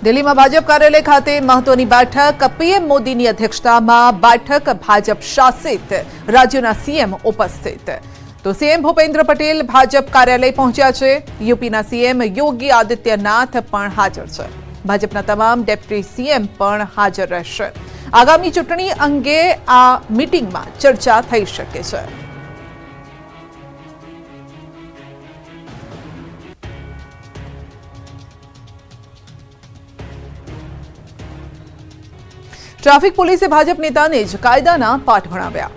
દિલ્હીમાં ભાજપ કાર્યાલય ખાતે મહત્વની બેઠક, પીએમ મોદીની અધ્યક્ષતામાં બેઠક, ભાજપ શાસિત રાજ્યોના સીએમ ઉપસ્થિત. તો સીએમ ભૂપેન્દ્ર પટેલ ભાજપ કાર્યાલય પહોંચ્યા છે. યુપીના સીએમ યોગી આદિત્યનાથ પણ હાજર છે. ભાજપના તમામ ડેપ્યુટી સીએમ પણ હાજર રહેશે. આગામી ચૂંટણી અંગે આ મીટિંગમાં ચર્ચા થઈ શકે છે. ટ્રાફિક પોલીસે ભાજપ નેતાને જ કાયદાના પાઠ ભણાવ્યા.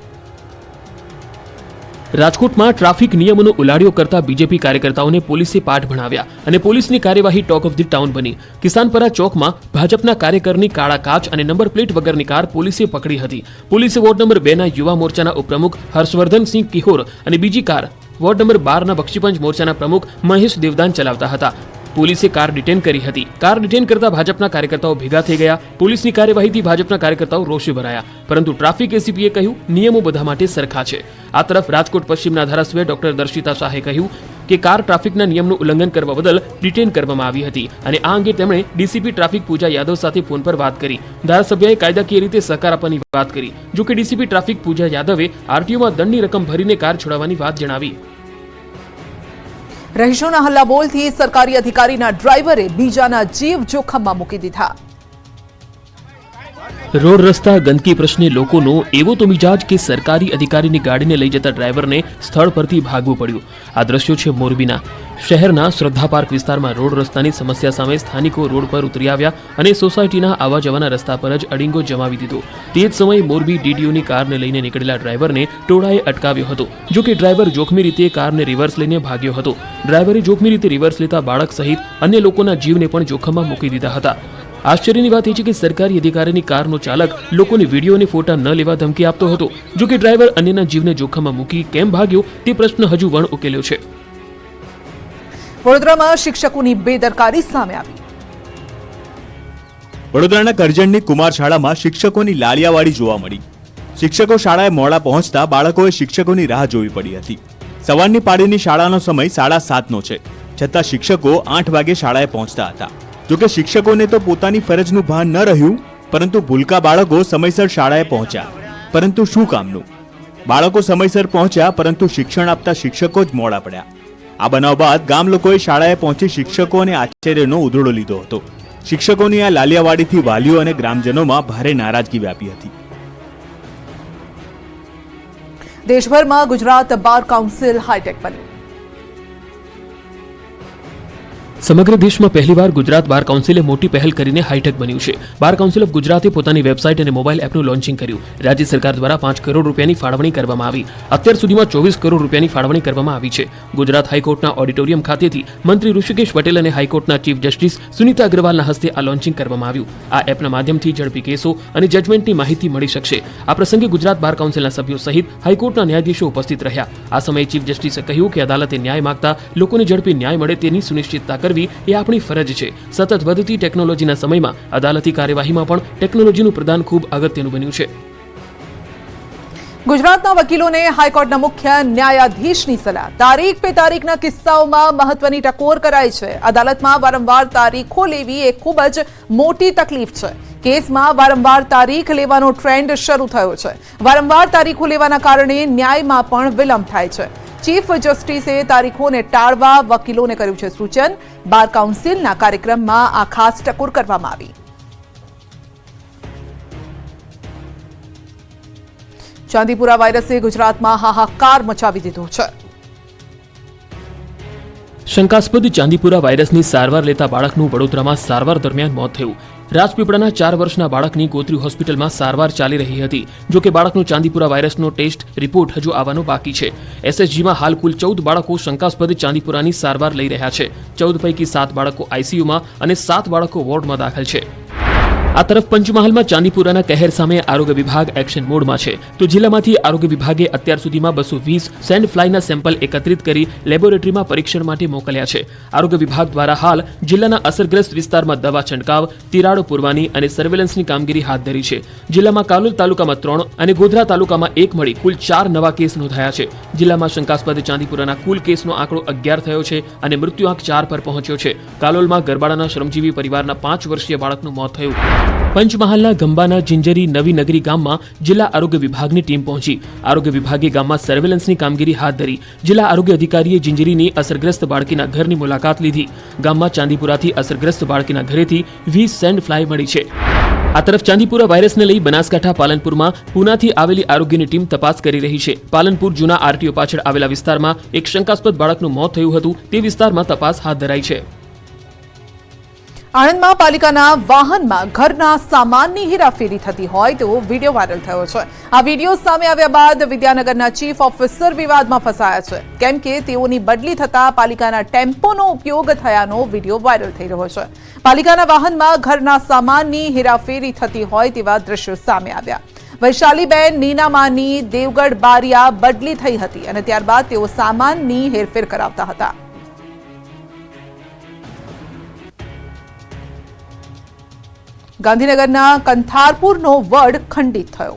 રાજકોટમાં ટ્રાફિક નિયમોનો ઉલાળ્યો કરતા બીજેપી કાર્યકર્તાઓને પોલીસે પાઠ ભણાવ્યા અને પોલીસની કાર્યવાહી ટોક ઓફ ધી ટાઉન બની. કિસાનપરા ચોકમાં ભાજપના કાર્યકરની કાળા કાચ અને નંબર પ્લેટ વગરની કાર પોલીસે પકડી હતી. પોલીસે વોર્ડ નંબર 2 ના યુવા મોરચાના ઉપપ્રમુખ હર્ષવર્ધનસિંહ કિહોર અને બીજી કાર વોર્ડ નંબર 12 ના બક્ષીપંચ મોરચાના પ્રમુખ મહેશ દેવદાન ચલાવતા હતા. પોલીસે કાર ડિટેન કરી હતી. કાર ડિટેન કરતા ભાજપના કાર્યકર્તાઓ ભેગા થઈ ગયા. પોલીસની કાર્યવાહીથી ભાજપના કાર્યકર્તાઓ રોષે ભરાયા, પરંતુ ટ્રાફિક એસીપીએ કહ્યું નિયમો બધા માટે સરખા છે. આ તરફ રાજકોટ પશ્ચિમના ધારાસભ્ય ડોક્ટર દર્શિતા શાહે કહ્યું કે કાર ટ્રાફિકના નિયમનું ઉલ્લંઘન કરવા બદલ ડિટેન કરવામાં આવી હતી અને આ અંગે તેમણે ડીસીપી ટ્રાફિક પૂજા યાદવ સાથે ફોન પર વાત કરી. ધારાસભ્યએ કાયદાકીય રીતે સહકાર આપવાની વાત કરી. જો કે ડીસીપી ટ્રાફિક પૂજા યાદવે આરટીઓમાં દંડની રકમ ભરીને કાર છોડાવવાની વાત જણાવી. રહીશોના હલ્લાબોલથી સરકારી અધિકારીના ડ્રાઈવરે બીજાના જીવ જોખમમાં મૂકી દીધા. રોડ રસ્તા ગંદકી પ્રશ્ને લોકોનો એવો તો મિજાજ કે સરકારી અધિકારીની ગાડીને લઈ જતા ડ્રાઈવરને સ્થળ પરથી ભાગવું પડ્યું. આ દ્રશ્યો છે મોરબીના. શહેરના શ્રદ્ધા પાર્ક વિસ્તારમાં રોડ રસ્તાની સમસ્યા સામે સ્થાનિકો રોડ પર ઉતરી આવ્યા અને સોસાયટીના આવવા જવાના રસ્તા પર જ અડીંગો જમાવી દીધો. તે જ સમયે મોરબી ડીડીઓની કારને લઈને નીકળેલા ડ્રાઈવરને ટોળાએ અટકાવ્યો હતો. જો કે ડ્રાઈવર જોખમી રીતે કારને રિવર્સ લઈને ભાગ્યો હતો. ડ્રાઈવરે જોખમી રીતે રિવર્સ લેતા બાળક સહિત અન્ય લોકોના જીવને પણ જોખમમાં મૂકી દીધા હતા. આશ્ચર્યની વાત એ છે કે સરકારી અધિકારીની કારનો ચાલક લોકોને વિડીયો અને ફોટા ન લેવા ધમકી આપતો હતો. જો કે ડ્રાઈવર અન્યના જીવને જોખમમાં મૂકી કેમ ભાગ્યો તે પ્રશ્ન હજુ વણ ઉકેલ્યો છે. વડોદરામાં શિક્ષકોની બેદરકારી સામે આવી. વડોદરાના કરજણની કુમાર શાળામાં શિક્ષકોની લાલિયાવાડી જોવા મળી. શિક્ષકો શાળાએ મોડા પહોંચતા બાળકોએ શિક્ષકોની રાહ જોવી પડી હતી. સવારની પાળીની શાળાનો સમય 7:30નો છે, છતાં શિક્ષકો 8 વાગે શાળાએ પહોંચતા હતા. જોકે શિક્ષકોને તો પોતાની ફરજનું ભાન ન રહ્યું, પરંતુ ભૂલકા બાળકો સમયસર શાળાએ પહોંચ્યા, પરંતુ શું કામનું? બાળકો સમયસર પહોંચ્યા, પરંતુ શિક્ષણ આપતા શિક્ષકો જ મોડા પડ્યા. આ બનાવ બાદ ગામ લોકોએ શાળાએ પહોંચી શિક્ષકો અને આચાર્યનો ઉધડો લીધો હતો. શિક્ષકોની આ લાલિયાવાડીથી વાલીઓ અને ગ્રામજનોમાં ભારે નારાજગી વ્યાપી હતી. દેશભરમાં ગુજરાત બાર કાઉન્સિલ હાઈટેક બન્યું. સમગ્ર દેશમાં પહેલીવાર ગુજરાત બાર કાઉન્સિલે મોટી પહેલ કરીને હાઈટેક બન્યું છે. બાર કાઉન્સિલ ઓફ ગુજરાતે પોતાની વેબસાઇટ અને મોબાઈલ એપનું લોન્ચિંગ કર્યું. રાજ્ય સરકાર દ્વારા 5 કરોડ રૂપિયાની ફાળવણી કરવામાં આવી. અત્યાર સુધીમાં 24 કરોડ રૂપિયાની ફાળવણી કરવામાં આવી છે. ગુજરાત હાઈકોર્ટના ઓડિટોરિયમ ખાતેથી મંત્રી ઋષિકેશ પટેલ અને હાઈકોર્ટના ચીફ જસ્ટિસ સુનીતા અગ્રવાલના હસ્તે આ લોન્ચિંગ કરવામાં આવ્યું. આ એપના માધ્યમથી ઝડપી કેસો અને જજમેન્ટની માહિતી મળી શકશે. આ પ્રસંગે ગુજરાત બાર કાઉન્સિલના સભ્યો સહિત હાઈકોર્ટના ન્યાયાધીશો ઉપસ્થિત રહ્યા. આ સમયે ચીફ જસ્ટિસે કહ્યું કે અદાલતે ન્યાય માંગતા લોકોને ઝડપી ન્યાય મળે તેની સુનિશ્ચિતતા કરવી એ આપણી ફરજ છે. સતત વધતી ટેકનોલોજીના સમયમાં અદાલતી કાર્યવાહીમાં પણ ટેકનોલોજીનું પ્રદાન ખૂબ અગત્યનું બન્યું છે. ગુજરાતના વકીલોને હાઈકોર્ટના મુખ્ય ન્યાયાધીશની સલાહ. તારીખ પે તારીખના કિસ્સાઓમાં મહત્વની ટકોર કરાય છે. અદાલતમાં વારંવાર તારીખો લેવી એ ખૂબ જ મોટી તકલીફ છે. કેસમાં વારંવાર તારીખ લેવાનો ટ્રેન્ડ શરૂ થયો છે. વારંવાર તારીખો લેવાના કારણે ન્યાયમાં પણ વિલંબ થાય છે. ચીફ જસ્ટિસે તારીખોને ટાળવા વકીલોને કર્યું છે સૂચન. બાર કાઉન્સિલના કાર્યક્રમમાં આ ખાસ ટકોર કરવામાં આવી. ચાંદીપુરા વાયરસે ગુજરાતમાં હાહાકાર મચાવી દીધો છે. શંકાસ્પદ ચાંદીપુરા વાયરસની સારવાર લેતા બાળકનું વડોદરામાં સારવાર દરમિયાન મોત થયું. રાજપીપળાના 4 વર્ષના બાળકની ગોત્રી હોસ્પિટલમાં સારવાર ચાલી રહી હતી. જો કે બાળકનો ચાંદીપુરા વાયરસનો ટેસ્ટ રિપોર્ટ હજુ આવવાનો બાકી છે. એસએસજીમાં હાલ કુલ 14 બાળકો શંકાસ્પદ ચાંદીપુરાની સારવાર લઈ રહ્યા છે. 14 પૈકી 7 બાળકો આઈસીયુમાં અને 7 બાળકો વોર્ડમાં દાખલ છે. આ તરફ પંચમહાલમાં ચાંદીપુરાના કહેર સામે આરોગ્ય વિભાગ એક્શન મોડમાં છે. તો જિલ્લામાંથી આરોગ્ય વિભાગે અત્યાર સુધીમાં 220 સેન્ડ ફ્લાયના સેમ્પલ એકત્રિત કરી લેબોરેટરીમાં પરીક્ષણ માટે મોકલ્યા છે. આરોગ્ય વિભાગ દ્વારા હાલ જિલ્લાના અસરગ્રસ્ત વિસ્તારમાં દવા છંટકાવ, તિરાડો પૂરવાની અને સર્વેલન્સની કામગીરી હાથ ધરી છે. જિલ્લામાં કાલોલ તાલુકામાં 3 અને ગોધરા તાલુકામાં 1 મળી કુલ 4 નવા કેસ નોંધાયા છે. જિલ્લામાં શંકાસ્પદ ચાંદીપુરાના કુલ કેસનો આંકડો 11 થયો છે અને મૃત્યુઆંક 4 પર પહોંચ્યો છે. કાલોલમાં ગરબાડાના શ્રમજીવી પરિવારના 5 વર્ષીય બાળકનું મોત થયું. પંચમહાલના ગંબાના જિંજરી નવી નગરી ગામમાં જિલ્લા આરોગ્ય વિભાગની ટીમ પહોંચી. આરોગ્ય વિભાગે ગામમાં સર્વેલન્સની કામગીરી હાથ ધરી. જિલ્લા આરોગ્ય અધિકારીએ જિંજરીની અસરગ્રસ્ત બાળકીના ઘરની મુલાકાત લીધી. ગામમાં ચાંદીપુરાથી અસરગ્રસ્ત બાળકીના ઘરેથી 20 સેન્ડ ફ્લાય મળી છે. આ તરફ ચાંદીપુરા વાયરસને લઈ બનાસકાંઠા પાલનપુરમાં પૂનાથી આવેલી આરોગ્યની ટીમ તપાસ કરી રહી છે. પાલનપુર જૂના આરટીઓ પાછળ આવેલા વિસ્તારમાં એક શંકાસ્પદ બાળકનું મોત થયું હતું. તે વિસ્તારમાં તપાસ હાથ ધરાઈ છે. આણંદમાં પાલિકાના વાહનમાં ઘરના સામાનની હેરાફેરી થતી હોય તેવો વિડીયો વાયરલ થયો છે. આ વિડીયો સામે આવ્યા બાદ વિદ્યાનગરના ચીફ ઓફિસર વિવાદમાં ફસાયા છે, કેમ કે તેઓની બદલી થતા પાલિકાના ટેમ્પોનો ઉપયોગ થયાનો વિડીયો વાયરલ થઈ રહ્યો છે. પાલિકાના વાહનમાં ઘરના સામાનની હેરાફેરી થતી હોય તેવા દ્રશ્યો સામે આવ્યા. વૈશાલીબેન નીનામાની દેવગઢ બારિયા બદલી થઈ હતી અને ત્યારબાદ તેઓ સામાનની હેરફેર કરાવતા હતા. ગાંધીનગરના કંથારપુરનો વડ ખંડિત થયો.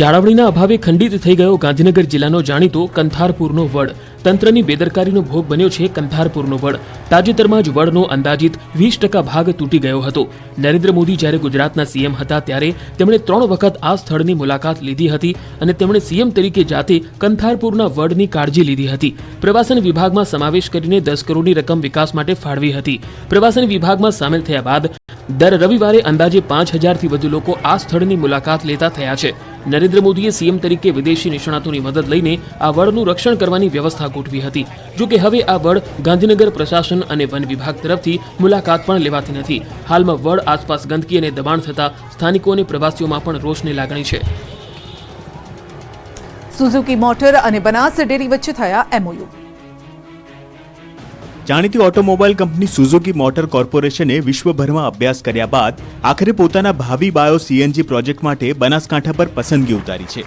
જાળવણીના અભાવે ખંડિત થઈ ગયો ગાંધીનગર જિલ્લાનો જાણીતો કંથારપુરનો વડ. તંત્રની બેદરકારીનો ભોગ બન્યો છે કંથારપુરનો વડ. તાજેતરમાં જ વડનો અંદાજિત 20% ભાગ તૂટી ગયો હતો. નરેન્દ્ર મોદી જ્યારે ગુજરાતના સીએમ હતા ત્યારે તેમણે 3 વખત આ સ્થળની મુલાકાત લીધી હતી અને તેમણે સીએમ તરીકે જાતે કંથારપુરના વડની કાળજી લીધી હતી. પ્રવાસન વિભાગમાં સમાવેશ કરીને 10 કરોડની રકમ વિકાસ માટે ફાળવી હતી. પ્રવાસન વિભાગમાં સામેલ થયા બાદ દર રવિવારે અંદાજે 5000થી વધુ લોકો આ સ્થળની મુલાકાત લેતા થયા છે. નરેન્દ્ર મોદીએ સીએમ તરીકે વિદેશી નિષ્ણાતોની મદદ લઈને આ વડનું રક્ષણ કરવાની વ્યવસ્થા ગોઠવી હતી. જો કે હવે આ વડ ગાંધીનગર પ્રશાસન અને વન વિભાગ તરફથી મુલાકાત પણ લેવાતી નથી. હાલમાં વડ આસપાસ ગંદકી અને દબાણ થતા સ્થાનિકો અને પ્રવાસીઓમાં પણ રોષની લાગણી છે. સુઝુકી મોટર અને બનાસ ડેરી વચ્ચે થયા એમઓયુ. જાણીતી ઓટોમોબાઈલ કંપની સુઝુકી મોટર કોર્પોરેશને વિશ્વભરમાં અભ્યાસ કર્યા બાદ આખરે પોતાના ભાવિ બાયો સીએનજી પ્રોજેક્ટ માટે બનાસકાંઠા પર પસંદગી ઉતારી છે.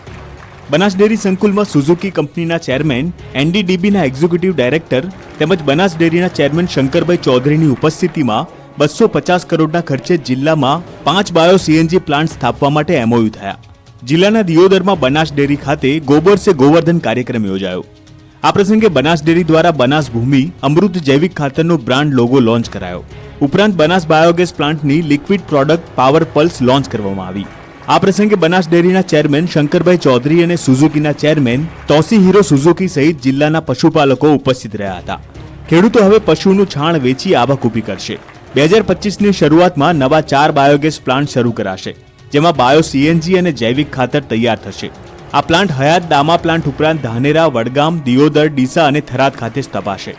બનાસ ડેરી સંકુલમાં સુઝુકી કંપનીના ચેરમેન, એનડીડીબીના એક્ઝિક્યુટિવ ડાયરેક્ટર તેમજ બનાસ ડેરીના ચેરમેન શંકરભાઈ ચૌધરીની ઉપસ્થિતિમાં 250 કરોડના ખર્ચે જિલ્લામાં 5 બાયો સીએનજી પ્લાન્ટ સ્થાપવા માટે એમઓયુ થયા. જિલ્લાના દિયોદરમાં બનાસ ડેરી ખાતે ગોબર સે ગોવર્ધન કાર્યક્રમ યોજાયો. આ પ્રસંગે બનાસ ડેરી દ્વારા બનાસ ભૂમિ અમૃત જૈવિક ખાતરનો બ્રાન્ડ લોગો લોન્ચ કરાયો. ઉપરાંત બનાસ બાયોગેસ પ્લાન્ટની liquid product power pulse launch કરવામાં આવી. આ પ્રસંગે બનાસ ડેરીના ચેરમેન શંકરભાઈ ચૌધરી અને સુઝુકીના ચેરમેન તોશીહિરો સુઝુકી સહિત જિલ્લાના પશુપાલકો ઉપસ્થિત રહ્યા હતા. ખેડૂતો હવે પશુનું છાણ વેચી આવક ઊભી કરશે. 2025ની શરૂઆતમાં નવા 4 બાયોગેસ પ્લાન્ટ શરૂ કરાશે, જેમાં બાયો સીએનજી અને જૈવિક ખાતર તૈયાર થશે. આ પ્લાન્ટ હયાત દામા પ્લાન્ટ ઉપરાંત ધાનેરા, વડગામ, દિયોદર, ડીસા અને થરાદ ખાતે સ્થપાશે.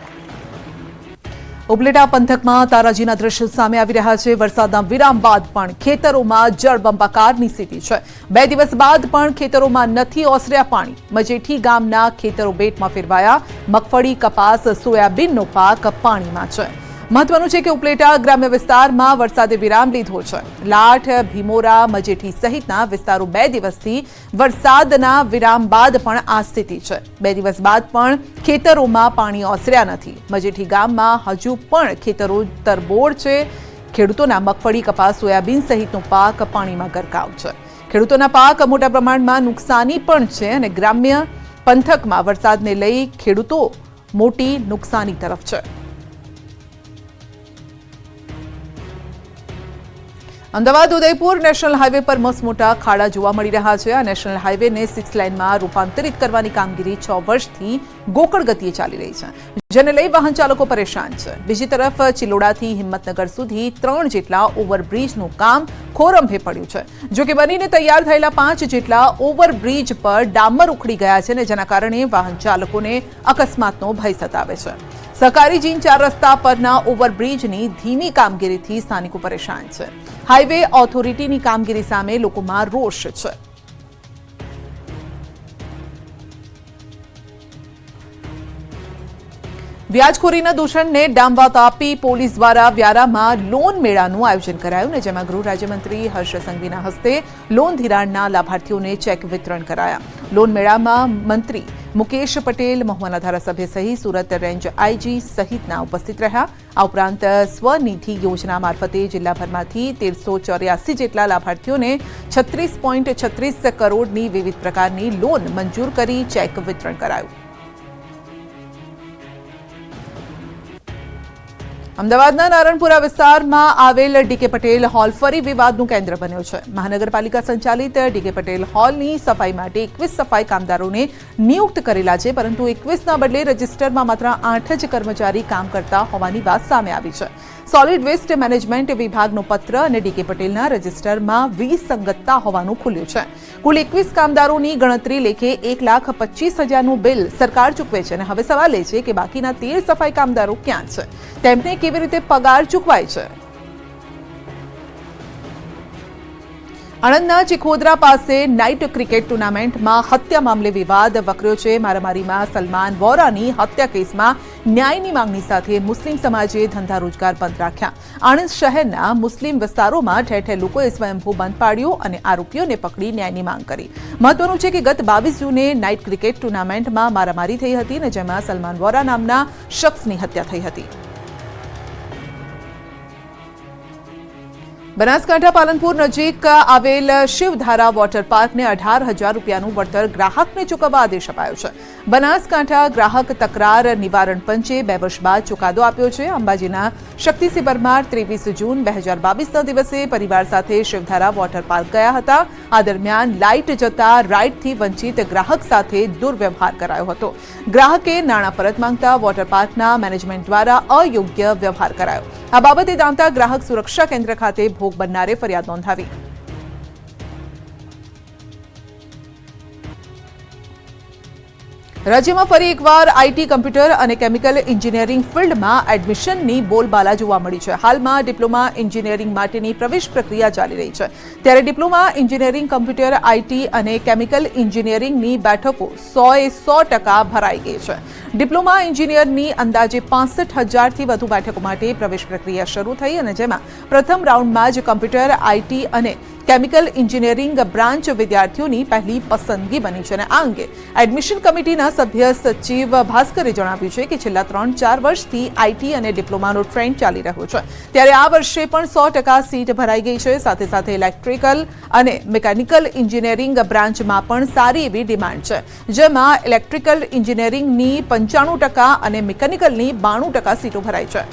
ઉપલેટા પંથકમાં તારાજીના દ્રશ્યો સામે આવી રહ્યા છે. વરસાદના વિરામ બાદ પણ ખેતરોમાં જળબંબાકારની સ્થિતિ છે. 2 દિવસ બાદ પણ ખેતરોમાં નથી ઓસર્યા પાણી. મજેઠી ગામના ખેતરો બેટમાં ફેરવાયા. મગફળી, કપાસ, સોયાબીનનો પાક પાણીમાં છે. મહત્વનું છે કે ઉપલેટા ગ્રામ્ય વિસ્તારમાં વરસાદે વિરામ લીધો છે. લાઠ, ભીમોરા, મજેઠી સહિતના વિસ્તારો 2 દિવસથી વરસાદના વિરામ બાદ પણ આ સ્થિતિ છે. 2 દિવસ બાદ પણ ખેતરોમાં પાણી ઓસર્યા નથી. મજેઠી ગામમાં હજુ પણ ખેતરો તરબોળ છે. ખેડૂતોના મગફળી, કપાસ, સોયાબીન સહિતનો પાક પાણીમાં ગરકાવ છે. ખેડૂતોના પાક મોટા પ્રમાણમાં નુકસાની પણ છે અને ગ્રામ્ય પંથકમાં વરસાદને લઈ ખેડૂતો મોટી નુકસાની તરફ છે. અમદાવાદ ઉદયપુર નેશનલ હાઈવે પર મસમોટા ખાડા જોવા મળી રહ્યા છે. આ નેશનલ હાઈવેને 6 લાઇનમાં રૂપાંતરિત કરવાની કામગીરી 6 વર્ષથી ગોકળ ગતિએ ચાલી રહી છે, જેને લઈ વાહન ચાલકો પરેશાન છે. બીજી તરફ ચિલોડાથી હિંમતનગર સુધી 3 જેટલા ઓવરબ્રિજનું કામ ખોરંભે પડ્યું છે. જો કે બનીને તૈયાર થયેલા 5 જેટલા ઓવરબ્રિજ પર ડામર ઉખડી ગયા છે અને જેના કારણે વાહન ચાલકોને અકસ્માતનો ભય સતાવે છે. સહકારી જીન 4 રસ્તા પરના ઓવરબ્રિજની ધીમી કામગીરીથી સ્થાનિકો પરેશાન છે. હાઈવે ઓથોરિટીની કામગીરી સામે લોકોમાં રોષ છે. વ્યાજખોરીના દૂષણને ડામવા આપી પોલીસ દ્વારા વ્યારામાં લોન મેળાનું આયોજન કરાયું ને જેમાં ગૃહ રાજ્યમંત્રી હર્ષ સંઘવીના હસ્તે લોન ધિરાણના લાભાર્થીઓને ચેક વિતરણ કરાયા. લોન મેળામાં મંત્રી મુકેશ પટેલ, મહુવાના ધારાસભ્ય સહિત સુરત રેન્જ આઈજી સહિતના ઉપસ્થિત રહ્યા. આ ઉપરાંત સ્વનિધિ યોજના મારફતે જિલ્લાભરમાંથી 1384 જેટલા લાભાર્થીઓને 36.36 કરોડની વિવિધ પ્રકારની લોન મંજૂર કરી ચેક વિતરણ કરાયું. અમદાવાદના નારણપુરા વિસ્તારમાં આવેલ ડીકે પટેલ હોલ ફરી વિવાદનું કેન્દ્ર બન્યો છે. મહાનગરપાલિકા સંચાલિત ડીકે પટેલ હોલની સફાઈ માટે 21 સફાઈ કામદારોને નિયુક્ત કરેલા છે, પરંતુ 21ના બદલે રજિસ્ટરમાં માત્ર 8 જ કર્મચારી કામ કરતા હોવાની વાત સામે આવી છે. સોલિડ વેસ્ટ મેનેજમેન્ટ વિભાગનો પત્ર અને ડીકે પટેલના રજિસ્ટરમાં વિસંગતતા હોવાનું ખુલ્યું છે. કુલ 21 કામદારોની ગણતરી લેખે 1,25,000નું બિલ સરકાર ચૂકવે છે અને હવે સવાલ એ છે કે બાકીના 13 સફાઈ કામદારો ક્યાં છે, તેમને કેવી રીતે પગાર ચૂકવાય છે. આણંદના ચિખોદરા પાસે નાઇટ ક્રિકેટ ટુર્નામેન્ટમાં હત્યા મામલે વિવાદ વકર્યો છે. મારામારીમાં સલમાન વોરાની હત્યા કેસમાં ન્યાયની માંગણી સાથે મુસ્લિમ સમાજે ધંધા રોજગાર બંધ રાખ્યા. આણંદ શહેરના મુસ્લિમ વિસ્તારોમાં ઠેર ઠેર લોકોએ સ્વયંભૂ બંધ પાડ્યું અને આરોપીઓને પકડી ન્યાયની માંગ કરી. મહત્વનું છે કે ગત 22 જૂને નાઇટ ક્રિકેટ ટુર્નામેન્ટમાં મારામારી થઈ હતી અને જેમાં સલમાન વોરા નામના શખ્સની હત્યા થઈ હતી. બનાસકાંઠા પાલનપુર નજીક આવેલ શિવધારા વોટર પાર્કને 18,000 રૂપિયાનું વળતર ગ્રાહકને ચૂકવવા આદેશ અપાયો છે. બનાસકાંઠા ગ્રાહક તકરાર નિવારણ પંચે 2 વર્ષ બાદ ચુકાદો આપ્યો છે. અંબાજીના શક્તિસિંહ પરમાર 23 જૂન 2022ના દિવસે પરિવાર સાથે શિવધારા વોટર પાર્ક ગયા હતા. આ દરમિયાન લાઇટ જતા રાઇડથી વંચિત ગ્રાહક સાથે દુર્વ્યવહાર કરાયો હતો. ગ્રાહકે નાણાં પરત માંગતા વોટર પાર્કના મેનેજમેન્ટ દ્વારા અયોગ્ય વ્યવહાર કરાયો. આ બાબતે દાંતા ગ્રાહક સુરક્ષા કેન્દ્ર ખાતે ભોગ બનનારે ફરિયાદ નોંધાવી. રાજ્યમાં ફરી એકવાર આઈટી, કમ્પ્યુટર અને કેમિકલ એન્જિનિયરિંગ ફિલ્ડમાં એડમિશનની બોલબાલા જોવા મળી છે. હાલમાં ડિપ્લોમા એન્જિનિયરિંગ માટેની પ્રવેશ પ્રક્રિયા ચાલી રહી છે, ત્યારે ડિપ્લોમા એન્જિનિયરિંગ, કમ્પ્યુટર, આઈટી અને કેમિકલ એન્જિનિયરિંગની બેઠકો 100% ભરાઈ ગઈ છે. ડિપ્લોમા એન્જિનિયરની અંદાજે 65,000થી વધુ બેઠકો માટે પ્રવેશ પ્રક્રિયા શરૂ થઈ અને જેમાં પ્રથમ રાઉન્ડમાં જ કમ્પ્યુટર, આઈટી અને કેમિકલ એન્જિનિયરિંગ બ્રાન્ચ વિદ્યાર્થીઓની પહેલી પસંદગી બની છે. અને આ અંગે એડમિશન કમિટીના સભ્ય સચિવ ભાસ્કરે જણાવ્યું છે કે છેલ્લા 3-4 વર્ષથી આઈટી અને ડિપ્લોમાનો ટ્રેન્ડ ચાલી રહ્યો છે, ત્યારે આ વર્ષે પણ 100% સીટ ભરાઈ ગઈ છે. સાથે સાથે ઇલેક્ટ્રિકલ અને મિકેનિકલ એન્જિનિયરિંગ બ્રાન્ચમાં પણ સારી એવી ડિમાન્ડ છે, જેમાં ઇલેક્ટ્રિકલ એન્જિનિયરિંગની 95% અને મિકેનિકલની 92% સીટો ભરાઈ છે.